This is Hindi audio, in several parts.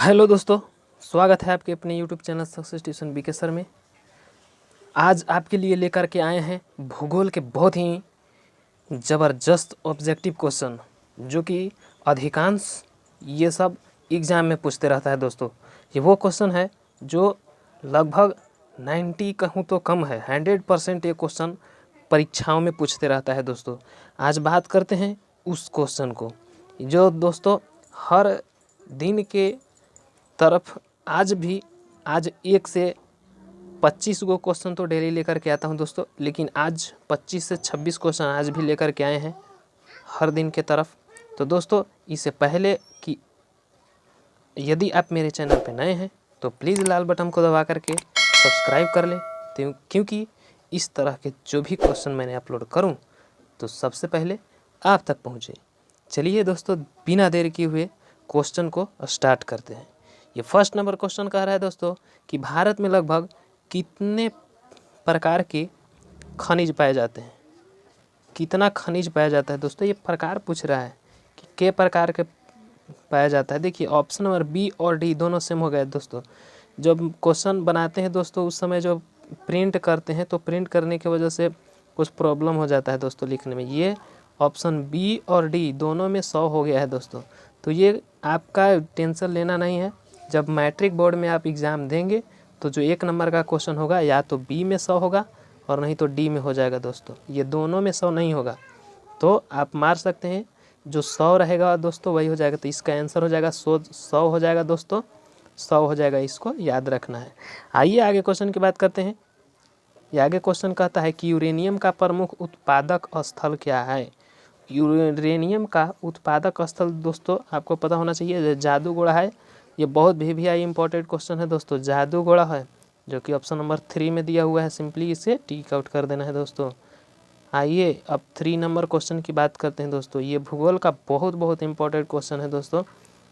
हेलो दोस्तों, स्वागत है आपके अपने YouTube channel success tuition BK sir में। आज आपके लिए लेकर के आए हैं भूगोल के बहुत ही ज़बरदस्त ऑब्जेक्टिव क्वेश्चन, जो कि अधिकांश ये सब एग्ज़ाम में पूछते रहता है दोस्तों। ये वो क्वेश्चन है जो लगभग 90 कहूँ तो कम है, 100% ये क्वेश्चन परीक्षाओं में पूछते रहता है दोस्तों। आज बात करते हैं उस क्वेश्चन को जो दोस्तों हर दिन के तरफ आज 1 से 25 गो क्वेश्चन तो डेली लेकर के आता हूं दोस्तों, लेकिन आज 25 से 26 क्वेश्चन आज भी लेकर के आए हैं हर दिन के तरफ। तो दोस्तों इससे पहले कि यदि आप मेरे चैनल पर नए हैं तो प्लीज़ लाल बटन को दबा करके सब्सक्राइब कर लें, क्योंकि इस तरह के जो भी क्वेश्चन मैंने अपलोड करूं तो सबसे पहले आप तक पहुंचे। चलिए दोस्तों, बिना देर किए हुए क्वेश्चन को स्टार्ट करते हैं। ये फर्स्ट नंबर क्वेश्चन कह रहा है दोस्तों कि भारत में लगभग कितने प्रकार के खनिज पाए जाते हैं। कितना खनिज पाया जाता है दोस्तों, ये प्रकार पूछ रहा है कि के प्रकार के पाया जाता है। देखिए ऑप्शन नंबर बी और डी दोनों सेम हो गए दोस्तों। जब क्वेश्चन बनाते हैं दोस्तों उस समय जो प्रिंट करते हैं तो प्रिंट करने की वजह से कुछ प्रॉब्लम हो जाता है दोस्तों लिखने में। ये ऑप्शन बी और डी दोनों में 100 हो गया है दोस्तों। तो ये आपका टेंशन लेना नहीं है। जब मैट्रिक बोर्ड में आप एग्ज़ाम देंगे तो जो 1 नंबर का क्वेश्चन होगा या तो बी में 100 होगा और नहीं तो डी में हो जाएगा दोस्तों। ये दोनों में 100 नहीं होगा, तो आप मार सकते हैं जो 100 रहेगा दोस्तों वही हो जाएगा। तो इसका आंसर हो जाएगा 100 हो जाएगा दोस्तों, 100 हो जाएगा, इसको याद रखना है। आइए आगे क्वेश्चन की बात करते हैं। ये आगे क्वेश्चन कहता है कि यूरेनियम का प्रमुख उत्पादक स्थल क्या है। यूरेनियम का उत्पादक स्थल दोस्तों आपको पता होना चाहिए, जादूगोड़ा है। ये बहुत भी इंपॉर्टेंट क्वेश्चन है दोस्तों, जादूगोड़ा है, जो कि ऑप्शन नंबर 3 में दिया हुआ है। सिंपली इसे टिक आउट कर देना है दोस्तों। आइए अब 3 नंबर क्वेश्चन की बात करते हैं दोस्तों। ये भूगोल का बहुत इंपॉर्टेंट क्वेश्चन है दोस्तों।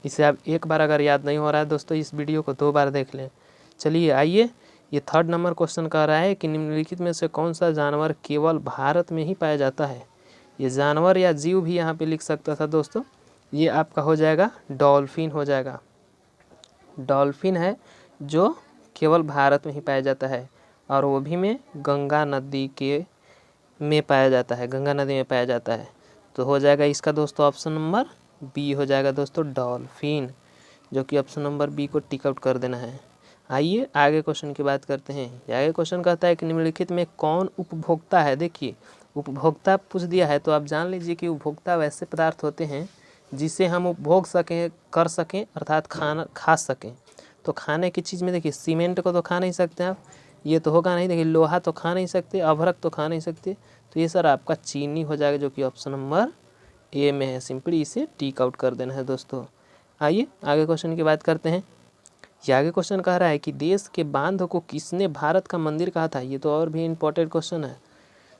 इसे आप एक बार अगर याद नहीं हो रहा है दोस्तों, इस वीडियो को 2 बार देख लें। चलिए आइए, ये 3rd नंबर क्वेश्चन कह रहा है कि निम्नलिखित में से कौन सा जानवर केवल भारत में ही पाया जाता है। ये जानवर या जीव भी यहाँ पे लिख सकता था दोस्तों। ये आपका हो जाएगा डॉल्फिन हो जाएगा। डॉल्फिन है जो केवल भारत में ही पाया जाता है और वो भी में गंगा नदी में पाया जाता है, गंगा नदी में पाया जाता है। तो हो जाएगा इसका दोस्तों ऑप्शन नंबर बी हो जाएगा दोस्तों, डॉल्फिन, जो कि ऑप्शन नंबर बी को टिक आउट कर देना है। आइए आगे क्वेश्चन की बात करते हैं। आगे क्वेश्चन कहता है कि निम्नलिखित में कौन उपभोक्ता है। देखिए उपभोक्ता पूछ दिया है तो आप जान लीजिए कि उपभोक्ता वैसे पदार्थ होते हैं जिसे हम उपभोग सकें, कर सकें, अर्थात खा सकें। तो खाने की चीज़ में देखिए सीमेंट को तो खा नहीं सकते आप, ये तो होगा नहीं। देखिए लोहा तो खा नहीं सकते, अभ्रक तो खा नहीं सकते, तो ये सर आपका चीनी हो जाएगा, जो कि ऑप्शन नंबर ए में है। सिंपली इसे टिक आउट कर देना है दोस्तों। आइए आगे क्वेश्चन की बात करते हैं। ये आगे क्वेश्चन कह रहा है कि देश के बांध को किसने भारत का मंदिर कहा था। ये तो और भी इम्पोर्टेंट क्वेश्चन है।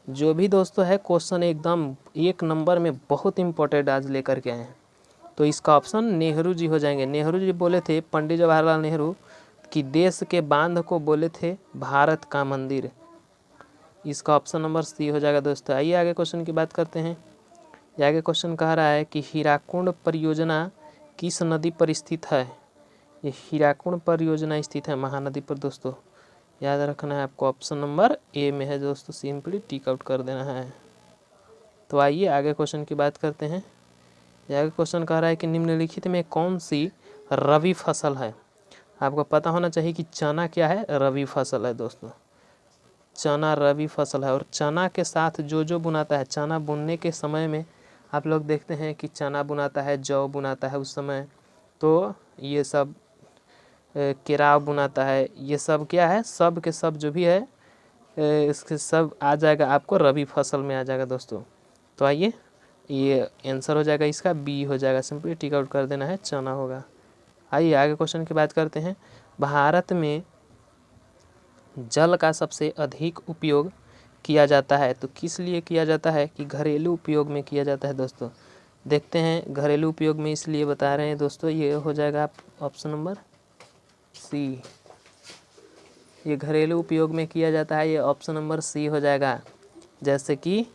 जो भी दोस्तों है क्वेश्चन एकदम 1 नंबर में बहुत इंपॉर्टेंट आज लेकर के आए हैं। तो इसका ऑप्शन नेहरू जी हो जाएंगे। नेहरू जी बोले थे, पंडित जवाहरलाल नेहरू, कि देश के बांध को बोले थे भारत का मंदिर। इसका ऑप्शन नंबर सी हो जाएगा दोस्तों। आइए आगे क्वेश्चन की बात करते हैं। ये आगे क्वेश्चन कह रहा है कि हीराकुंड परियोजना किस नदी पर स्थित है। ये हीराकुंड परियोजना स्थित है महानदी पर दोस्तों, याद रखना है आपको। ऑप्शन नंबर ए में है दोस्तों, सिंपली टिक आउट कर देना है। तो आइए आगे क्वेश्चन की बात करते हैं। यह क्वेश्चन कह रहा है कि निम्नलिखित में कौन सी रबी फसल है। आपको पता होना चाहिए कि चना क्या है, रबी फसल है दोस्तों। चना रबी फसल है और चना के साथ जो बुनाता है, चना बुनने के समय में आप लोग देखते हैं कि चना बुनाता है, जौ बुनाता है उस समय, तो ये सब केराव बुनाता है, ये सब क्या है, सब के सब जो भी है इसके सब आ जाएगा आपको रबी फसल में आ जाएगा दोस्तों। तो आइए ये आंसर हो जाएगा इसका बी हो जाएगा, सिंपली टिक आउट कर देना है, चना होगा। आइए आगे क्वेश्चन की बात करते हैं। भारत में जल का सबसे अधिक उपयोग किया जाता है, तो किस लिए किया जाता है कि घरेलू उपयोग में किया जाता है दोस्तों। देखते हैं घरेलू उपयोग में इसलिए बता रहे हैं दोस्तों, ये हो जाएगा ऑप्शन नंबर सी। ये घरेलू उपयोग में किया जाता है, ये ऑप्शन नंबर सी हो जाएगा। जैसे कि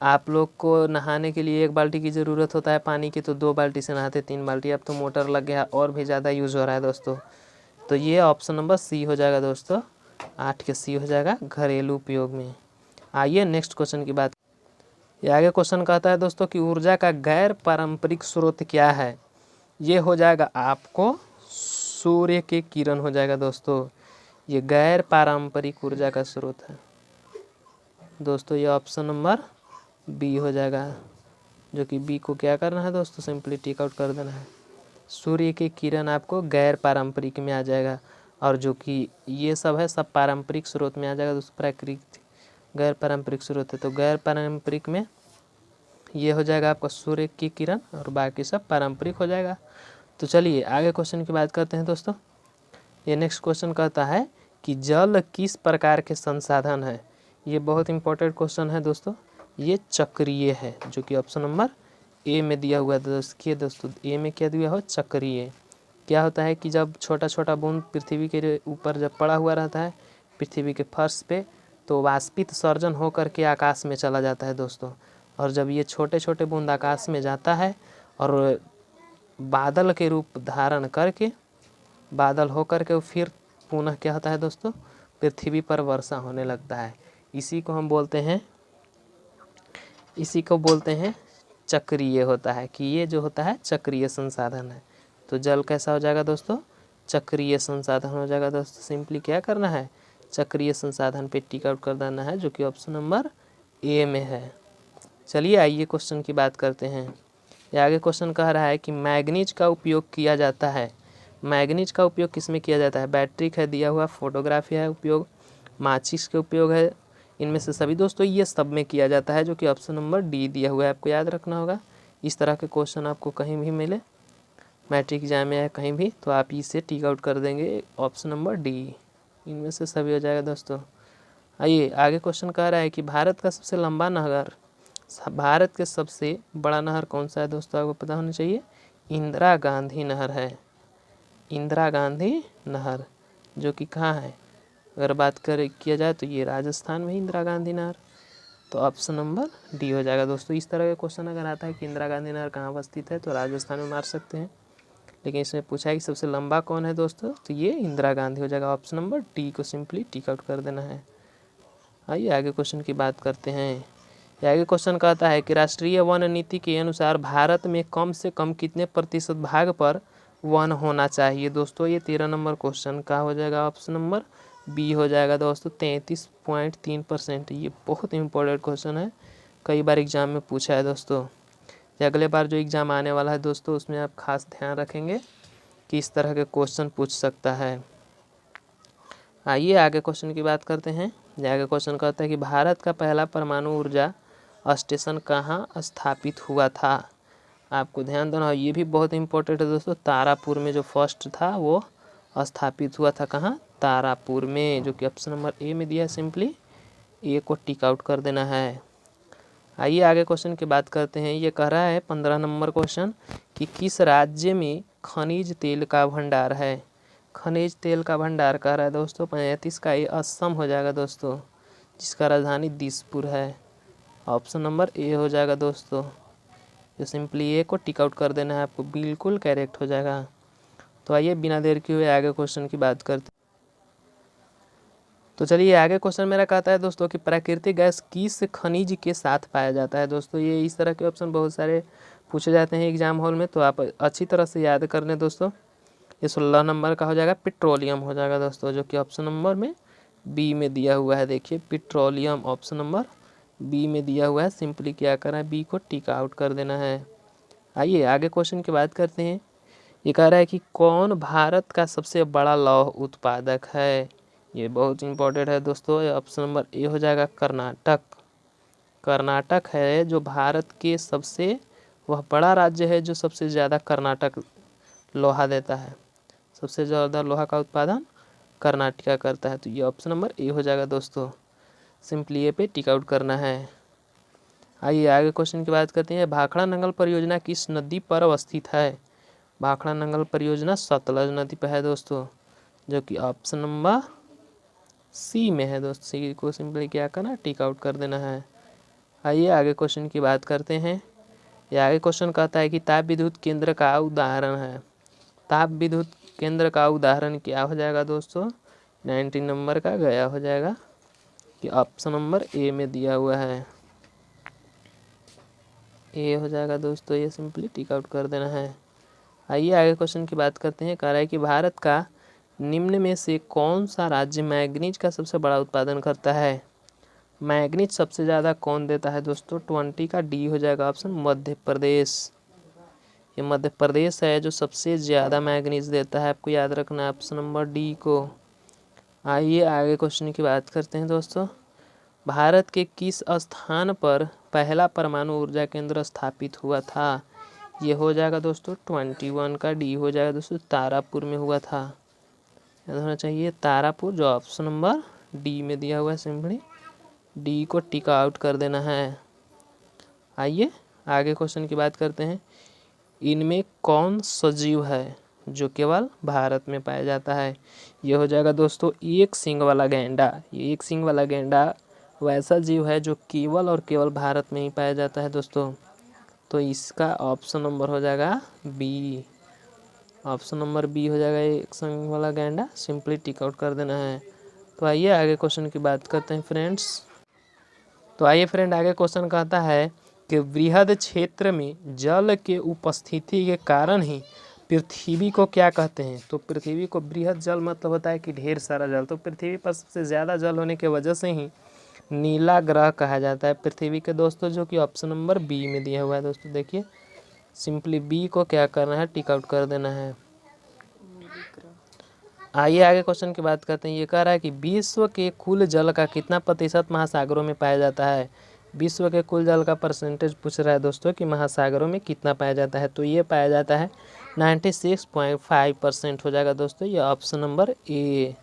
आप लोग को नहाने के लिए 1 बाल्टी की ज़रूरत होता है पानी की, तो 2 बाल्टी से नहाते 3 बाल्टी। अब तो मोटर लग गया और भी ज़्यादा यूज़ हो रहा है दोस्तों। तो ये ऑप्शन नंबर सी हो जाएगा दोस्तों, 8 के सी हो जाएगा घरेलू उपयोग में। आइए नेक्स्ट क्वेश्चन की बात। ये आगे क्वेश्चन कहता है दोस्तों कि ऊर्जा का गैर पारंपरिक स्रोत क्या है। ये हो जाएगा आपको सूर्य के किरण हो जाएगा दोस्तों। ये गैर पारंपरिक ऊर्जा का स्रोत है दोस्तों। ये ऑप्शन नंबर बी हो जाएगा, जो कि बी को क्या करना है दोस्तों, सिंपली टिक आउट कर देना है। सूर्य के किरण आपको गैर पारंपरिक में आ जाएगा, और जो कि ये सब है सब पारंपरिक स्रोत में आ जाएगा दोस्तों। प्राकृतिक गैर पारंपरिक स्रोत है, तो गैर पारंपरिक में ये हो जाएगा आपका सूर्य की किरण, और बाकी सब पारंपरिक हो जाएगा। तो चलिए आगे क्वेश्चन की बात करते हैं दोस्तों। ये नेक्स्ट क्वेश्चन कहता है कि जल किस प्रकार के संसाधन है। ये बहुत इंपॉर्टेंट क्वेश्चन है दोस्तों। ये चक्रीय है, जो कि ऑप्शन नंबर ए में दिया हुआ है दोस्तों। ए में क्या दिया हो, चक्रीय। क्या होता है कि जब छोटा छोटा बूंद पृथ्वी के ऊपर जब पड़ा हुआ रहता है पृथ्वी के फर्श पे, तो वाष्पित सर्जन होकर के आकाश में चला जाता है दोस्तों। और जब ये छोटे छोटे बूंद आकाश में जाता है और बादल के रूप धारण करके, बादल होकर के फिर पुनः क्या होता है दोस्तों, पृथ्वी पर वर्षा होने लगता है। इसी को बोलते हैं चक्रीय होता है, कि ये जो होता है चक्रीय संसाधन है। तो जल कैसा हो जाएगा दोस्तों, चक्रीय संसाधन हो जाएगा दोस्तों। सिंपली क्या करना है, चक्रीय संसाधन पे टिक आउट कर देना है, जो कि ऑप्शन नंबर ए में है। चलिए आइए क्वेश्चन की बात करते हैं। ये आगे क्वेश्चन कह रहा है कि मैग्नीज का उपयोग किया जाता है। मैग्नीज का उपयोग किस में किया जाता है, बैटरी है दिया हुआ, फोटोग्राफी है उपयोग, माचिस के उपयोग है, इनमें से सभी दोस्तों ये सब में किया जाता है, जो कि ऑप्शन नंबर डी दिया हुआ है। आपको याद रखना होगा, इस तरह के क्वेश्चन आपको कहीं भी मिले, मैट्रिक एग्जाम में या कहीं भी, तो आप इसे टिक आउट कर देंगे, ऑप्शन नंबर डी, इनमें से सभी हो जाएगा दोस्तों। आइए आगे क्वेश्चन कह रहा है कि भारत का सबसे लंबा नहर, भारत के सबसे बड़ा नहर कौन सा है दोस्तों, आपको पता होना चाहिए, इंदिरा गांधी नहर है। इंदिरा गांधी नहर, जो कि कहाँ है, अगर बात किया जाए तो ये राजस्थान में इंदिरा गांधी नहर। तो ऑप्शन नंबर डी हो जाएगा दोस्तों। इस तरह का क्वेश्चन अगर आता है कि इंदिरा गांधी नहर कहाँ अवस्थित है, तो राजस्थान में मार सकते हैं। लेकिन इसमें पूछा है कि सबसे लंबा कौन है दोस्तों, तो ये इंदिरा गांधी हो जाएगा। ऑप्शन नंबर डी को सिंपली टिक आउट कर देना है। आइए आगे क्वेश्चन की बात करते हैं। आगे क्वेश्चन कहता है कि राष्ट्रीय वन नीति के अनुसार भारत में कम से कम कितने प्रतिशत भाग पर वन होना चाहिए दोस्तों। ये 13 नंबर क्वेश्चन का हो जाएगा, ऑप्शन नंबर बी हो जाएगा दोस्तों, 33.3%। ये बहुत इंपॉर्टेंट क्वेश्चन है, कई बार एग्जाम में पूछा है दोस्तों। अगले बार जो एग्ज़ाम आने वाला है दोस्तों, उसमें आप खास ध्यान रखेंगे कि इस तरह के क्वेश्चन पूछ सकता है। आइए आगे क्वेश्चन की बात करते हैं। आगे क्वेश्चन कहता है कि भारत का पहला परमाणु ऊर्जा स्टेशन कहाँ स्थापित हुआ था। आपको ध्यान देना, ये भी बहुत इंपॉर्टेंट है दोस्तों। तारापुर में जो फर्स्ट था वो स्थापित हुआ था, कहाँ, तारापुर में, जो कि ऑप्शन नंबर ए में दिया है। सिंपली ए को टिक आउट कर देना है। आइए आगे क्वेश्चन की बात करते हैं। ये कह रहा है 15 नंबर क्वेश्चन कि किस राज्य में खनिज तेल का भंडार है। खनिज तेल का भंडार कह रहा है दोस्तों 35 का, ये असम हो जाएगा दोस्तों, जिसका राजधानी दिसपुर है। ऑप्शन नंबर ए हो जाएगा दोस्तों, जो सिंपली ए को टिक आउट कर देना है, आपको बिल्कुल करेक्ट हो जाएगा। तो आइए बिना देर किए हुए आगे क्वेश्चन की बात करते। तो चलिए आगे क्वेश्चन मेरा कहता है दोस्तों कि प्राकृतिक गैस किस खनिज के साथ पाया जाता है दोस्तों। ये इस तरह के ऑप्शन बहुत सारे पूछे जाते हैं एग्जाम हॉल में, तो आप अच्छी तरह से याद कर लें दोस्तों। ये 16 नंबर का हो जाएगा, पेट्रोलियम हो जाएगा दोस्तों, जो कि ऑप्शन नंबर में बी में दिया हुआ है। देखिए पेट्रोलियम ऑप्शन नंबर बी में दिया हुआ है। सिंपली क्या करना है, बी को टिक आउट कर देना है। आइए आगे क्वेश्चन की बात करते हैं। ये कह रहा है कि कौन भारत का सबसे बड़ा लौह उत्पादक है। ये बहुत इंपॉर्टेंट है दोस्तों। ऑप्शन नंबर ए हो जाएगा, कर्नाटक। कर्नाटक है जो भारत के सबसे, वह बड़ा राज्य है जो सबसे ज़्यादा कर्नाटक लोहा देता है। सबसे ज़्यादा लोहा का उत्पादन कर्नाटक करता है। तो ये ऑप्शन नंबर ए हो जाएगा दोस्तों, सिंपली ए पे टिक आउट करना है। आइए आगे क्वेश्चन की बात करते हैं। भाखड़ा नंगल परियोजना किस नदी पर अवस्थित है। भाखड़ा नंगल परियोजना सतलज नदी पर है दोस्तों, जो कि ऑप्शन नंबर सी में है दोस्तों। सी को सिंपली क्या करना, टिक आउट कर देना है। आइए आगे क्वेश्चन की बात करते हैं। ये आगे क्वेश्चन कहता है कि ताप विद्युत केंद्र का उदाहरण है। ताप विद्युत केंद्र का उदाहरण क्या हो जाएगा दोस्तों? 19 नंबर का गया हो जाएगा कि ऑप्शन नंबर ए में दिया हुआ है, ए हो जाएगा दोस्तों। ये सिंपली टिक आउट कर देना है। आइए आगे क्वेश्चन की बात करते हैं। कह रहा है कि भारत का निम्न में से कौन सा राज्य मैग्नीज का सबसे बड़ा उत्पादन करता है? मैग्नीज सबसे ज़्यादा कौन देता है दोस्तों? 20 का डी हो जाएगा ऑप्शन, मध्य प्रदेश। ये मध्य प्रदेश है जो सबसे ज़्यादा मैग्नीज देता है, आपको याद रखना है ऑप्शन नंबर डी को। आइए आगे क्वेश्चन की बात करते हैं दोस्तों। भारत के किस स्थान पर पहला परमाणु ऊर्जा केंद्र स्थापित हुआ था? ये हो जाएगा दोस्तों 21 का डी हो जाएगा दोस्तों, तारापुर में हुआ था। याद होना चाहिए तारापुर, जो ऑप्शन नंबर डी में दिया हुआ है। सिंपली डी को टिक आउट कर देना है। आइए आगे क्वेश्चन की बात करते हैं। इनमें कौन सजीव है जो केवल भारत में पाया जाता है? ये हो जाएगा दोस्तों एक सींग वाला गैंडा। ये एक सींग वाला गैंडा वैसा जीव है जो केवल और केवल भारत में ही पाया जाता है दोस्तों। तो इसका ऑप्शन नंबर हो जाएगा बी। ऑप्शन नंबर बी हो जाएगा एक सींग वाला गैंडा। सिंपली टिक आउट कर देना है। तो आइए आगे क्वेश्चन की बात करते हैं फ्रेंड्स। तो आइए फ्रेंड, आगे क्वेश्चन कहता है कि वृहद क्षेत्र में जल के उपस्थिति के कारण ही पृथ्वी को क्या कहते हैं? तो पृथ्वी को वृहद जल मतलब होता है कि ढेर सारा जल। तो पृथ्वी पर सबसे ज़्यादा जल होने की वजह से ही नीला ग्रह कहा जाता है पृथ्वी के दोस्तों, जो कि ऑप्शन नंबर बी में दिया हुआ है दोस्तों। देखिए सिंपली बी को क्या करना है, टिक आउट कर देना है। आइए आगे क्वेश्चन की बात करते हैं। ये कह रहा है कि विश्व के कुल जल का कितना प्रतिशत महासागरों में पाया जाता है? विश्व के कुल जल का परसेंटेज पूछ रहा है दोस्तों कि महासागरों में कितना पाया जाता है। तो ये पाया जाता है 96.5% हो जाएगा दोस्तों। ये ऑप्शन नंबर ए,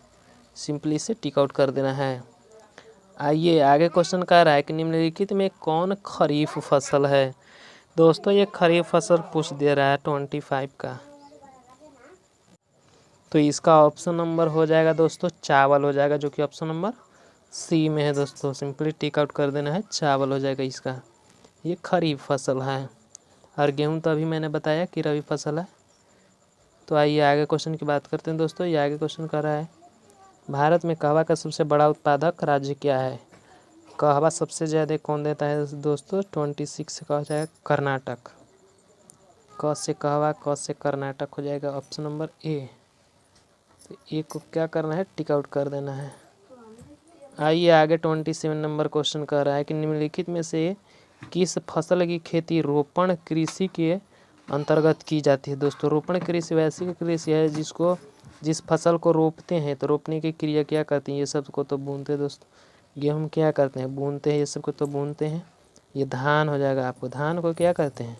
सिंपली से टिक आउट कर देना है। आइए आगे क्वेश्चन कह रहा है कि निम्नलिखित में कौन खरीफ फसल है? दोस्तों ये खरीफ फसल पूछ दे रहा है 25 का। तो इसका ऑप्शन नंबर हो जाएगा दोस्तों चावल हो जाएगा, जो कि ऑप्शन नंबर सी में है दोस्तों। सिंपली टिक आउट कर देना है, चावल हो जाएगा इसका। ये खरीफ फसल है। और गेहूं तो अभी मैंने बताया कि रबी फसल है। तो आइए आगे क्वेश्चन की बात करते हैं दोस्तों। ये आगे क्वेश्चन कर रहा है, भारत में कहवा का सबसे बड़ा उत्पादक राज्य क्या है? कहवा सबसे ज़्यादा कौन देता है दोस्तों? 26 का हो जाएगा कर्नाटक। क से कहवा, क से कर्नाटक हो जाएगा ऑप्शन नंबर ए। तो ए को क्या करना है, टिक आउट कर देना है। आइए आगे 27 नंबर क्वेश्चन कर रहा है कि निम्नलिखित में से किस फसल की खेती रोपण कृषि के अंतर्गत की जाती है? दोस्तों रोपण कृषि वैसी कृषि है जिस फसल को रोपते हैं तो रोपने की क्रिया क्या करती है? ये सब को तो बूनते हैं दोस्तों। गेहूँ क्या करते हैं, बूनते हैं। ये सब को तो बूनते हैं। ये धान हो जाएगा आपको। धान को क्या करते हैं,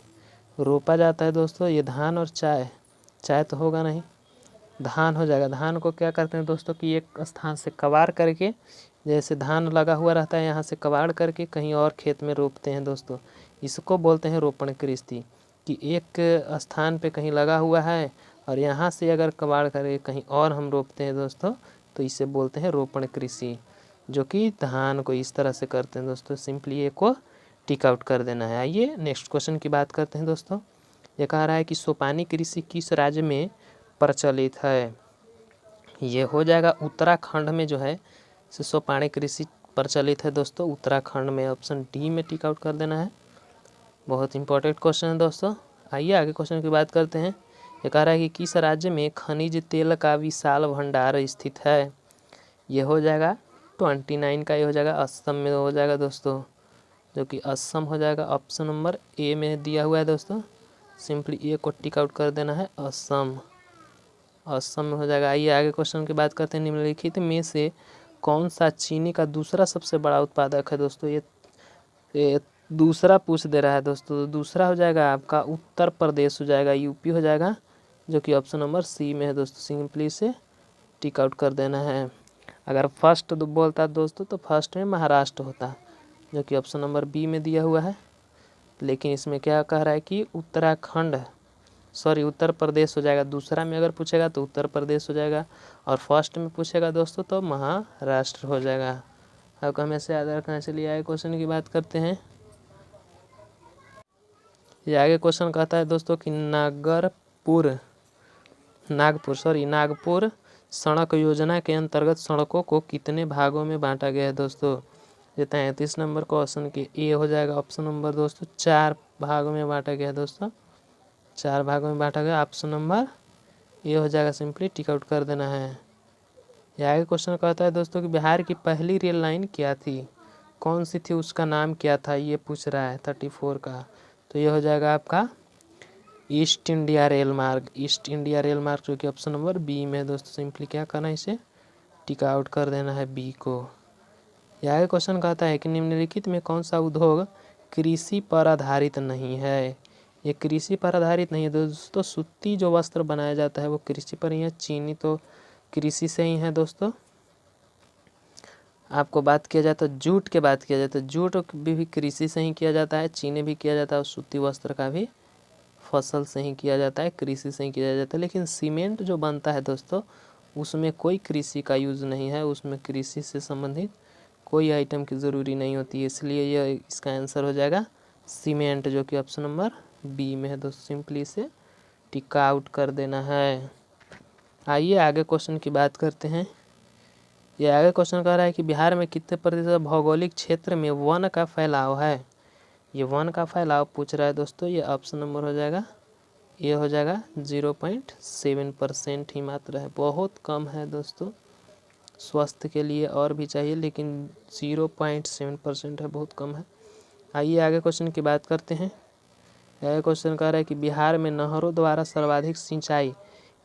रोपा जाता है दोस्तों। ये धान और चाय तो होगा नहीं, धान हो जाएगा। धान को क्या करते हैं दोस्तों कि एक स्थान से कबाड़ करके, जैसे धान लगा हुआ रहता है यहाँ से कबाड़ करके कहीं और खेत में रोपते हैं दोस्तों। इसको बोलते हैं रोपण कृषि, कि एक स्थान पे कहीं लगा हुआ है और यहाँ से अगर कबाड़ करके कहीं और हम रोपते हैं दोस्तों, तो इसे बोलते हैं रोपण कृषि, जो कि धान को इस तरह से करते हैं दोस्तों। सिंपली ए को टिक आउट कर देना है। आइए नेक्स्ट क्वेश्चन की बात करते हैं दोस्तों। ये कह रहा है कि सोपानी कृषि किस राज्य में प्रचलित है? ये हो जाएगा उत्तराखंड में जो है सोपानी कृषि प्रचलित है दोस्तों, उत्तराखंड में। ऑप्शन डी में टिक आउट कर देना है। बहुत इंपॉर्टेंट क्वेश्चन है दोस्तों। आइए आगे क्वेश्चन की बात करते हैं। ये कह रहा है कि किस राज्य में खनिज तेल का विशाल भंडार स्थित है? ये हो जाएगा 29 का, ये हो जाएगा असम में हो जाएगा दोस्तों, जो कि असम हो जाएगा। ऑप्शन नंबर ए में दिया हुआ है दोस्तों। सिंपली ए को टिक आउट कर देना है, असम। असम में हो जाएगा। आइए आगे क्वेश्चन की बात करते हैं। निम्नलिखित में से कौन सा चीनी का दूसरा सबसे बड़ा उत्पादक है? दोस्तों ये दूसरा पूछ दे रहा है दोस्तों। तो दूसरा हो जाएगा आपका उत्तर प्रदेश हो जाएगा, यूपी हो जाएगा, जो कि ऑप्शन नंबर सी में है दोस्तों। सिंपली से टिक आउट कर देना है। अगर फर्स्ट बोलता दोस्तों तो फर्स्ट में महाराष्ट्र होता, जो कि ऑप्शन नंबर बी में दिया हुआ है। लेकिन इसमें क्या कह रहा है कि उत्तर प्रदेश हो जाएगा। दूसरा में अगर पूछेगा तो उत्तर प्रदेश हो जाएगा, और फर्स्ट में पूछेगा दोस्तों तो महाराष्ट्र हो जाएगा। अब हमें से याद रखना। चलिए आगे क्वेश्चन की बात करते हैं। ये आगे क्वेश्चन कहता है दोस्तों कि नागपुर सड़क योजना के अंतर्गत सड़कों को कितने भागों में बांटा गया है दोस्तों। ये 33 नंबर क्वेश्चन की ए हो जाएगा ऑप्शन नंबर दोस्तों 4 भागों में बांटा गया है दोस्तों, 4 भागों में बांटा गया। ऑप्शन नंबर ए हो जाएगा, सिंपली टिक आउट कर देना है। यह आगे क्वेश्चन कहता है दोस्तों कि बिहार की पहली रेल लाइन क्या थी, कौन सी थी, उसका नाम क्या था, ये पूछ रहा है 34 का। तो ये हो जाएगा आपका ईस्ट इंडिया रेल मार्ग जो कि ऑप्शन नंबर बी में है दोस्तों। सिंपली क्या करना है, इसे टिक आउट कर देना है बी को। यह आगे क्वेश्चन कहता है कि निम्नलिखित में कौन सा उद्योग कृषि पर आधारित नहीं है। ये कृषि पर आधारित नहीं है दोस्तों, सूती जो वस्त्र बनाया जाता है वो कृषि पर ही है। चीनी तो कृषि से ही है दोस्तों। आपको बात किया जाए तो जूट के बात किया जाए तो जूट भी कृषि से ही किया जाता है, चीनी भी किया जाता है, और सूती वस्त्र का भी फसल से ही किया जाता है, कृषि से ही किया जाता है। लेकिन सीमेंट जो बनता है दोस्तों उसमें कोई कृषि का यूज़ नहीं है, उसमें कृषि से संबंधित कोई आइटम की ज़रूरी नहीं होती है, इसलिए यह इसका आंसर हो जाएगा सीमेंट जो कि ऑप्शन नंबर बी में है दोस्तों। सिंपली इसे टिक आउट कर देना है। आइए आगे क्वेश्चन की बात करते हैं। यह आगे क्वेश्चन कह रहा है कि बिहार में कितने प्रतिशत भौगोलिक क्षेत्र में वन का फैलाव है। ये वन का फैलाव पूछ रहा है दोस्तों, ये ऑप्शन नंबर हो जाएगा, ये हो जाएगा 0.7% ही मात्र है, बहुत कम है दोस्तों। स्वास्थ्य के लिए और भी चाहिए लेकिन 0.7% है, बहुत कम है। आइए आगे क्वेश्चन की बात करते हैं। यह क्वेश्चन कह रहा है कि बिहार में नहरों द्वारा सर्वाधिक सिंचाई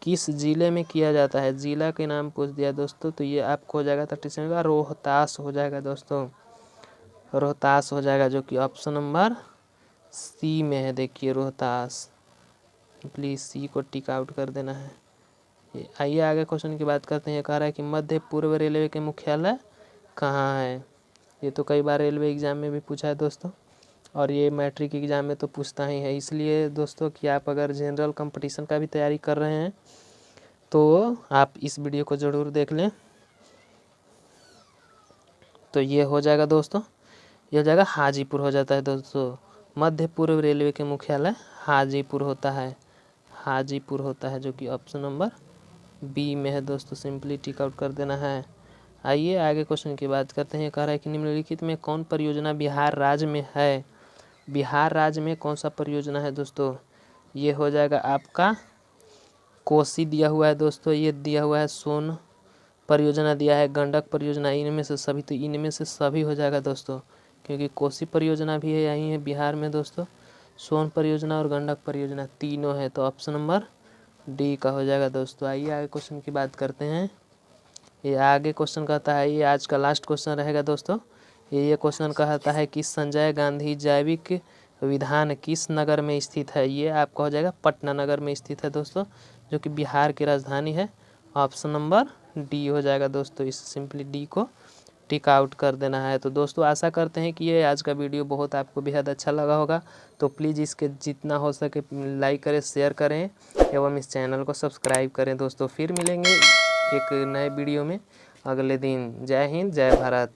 किस जिले में किया जाता है। जिला के नाम पूछ दिया दोस्तों, तो ये आपको हो जाएगा 37 का रोहतास हो जाएगा दोस्तों, रोहतास हो जाएगा जो कि ऑप्शन नंबर सी में है। देखिए रोहतास, प्लीज सी को टिक आउट कर देना है। आइए आगे क्वेश्चन की बात करते हैं। ये कह रहा है कि मध्य पूर्व रेलवे के मुख्यालय कहाँ है। ये तो कई बार रेलवे एग्जाम में भी पूछा है दोस्तों, और ये मैट्रिक एग्जाम में तो पूछता ही है। इसलिए दोस्तों कि आप अगर जनरल कंपटीशन का भी तैयारी कर रहे हैं तो आप इस वीडियो को ज़रूर देख लें। तो ये हो जाएगा दोस्तों, ये हो जाएगा हाजीपुर हो जाता है दोस्तों। मध्य पूर्व रेलवे के मुख्यालय हाजीपुर होता है, हाजीपुर होता है जो कि ऑप्शन नंबर बी में है दोस्तों। सिंपली टिक आउट कर देना है। आइए आगे क्वेश्चन की बात करते हैं। कह रहा है कि निम्नलिखित में कौन परियोजना बिहार राज्य में है। बिहार राज्य में कौन सा परियोजना है दोस्तों। ये हो जाएगा आपका कोसी दिया हुआ है दोस्तों, ये दिया हुआ है सोन परियोजना दिया है, गंडक परियोजना, इनमें से सभी, तो इनमें से सभी हो जाएगा दोस्तों, क्योंकि कोसी परियोजना भी है यहीं है बिहार में दोस्तों, सोन परियोजना और गंडक परियोजना तीनों है, तो ऑप्शन नंबर डी का हो जाएगा दोस्तों। आइए आगे क्वेश्चन की बात करते हैं। ये आगे क्वेश्चन कहता है, ये आज का लास्ट क्वेश्चन रहेगा दोस्तों। ये क्वेश्चन कहता है कि संजय गांधी जैविक विधान किस नगर में स्थित है। ये आपका हो जाएगा पटना नगर में स्थित है दोस्तों, जो कि बिहार की राजधानी है। ऑप्शन नंबर डी हो जाएगा दोस्तों। इस सिंपली डी को टिक आउट कर देना है। तो दोस्तों आशा करते हैं कि ये आज का वीडियो बहुत आपको बेहद अच्छा लगा होगा। तो प्लीज़ इसके जितना हो सके लाइक करें, शेयर करें एवं इस चैनल को सब्सक्राइब करें दोस्तों। फिर मिलेंगे एक नए वीडियो में अगले दिन। जय हिंद, जय भारत।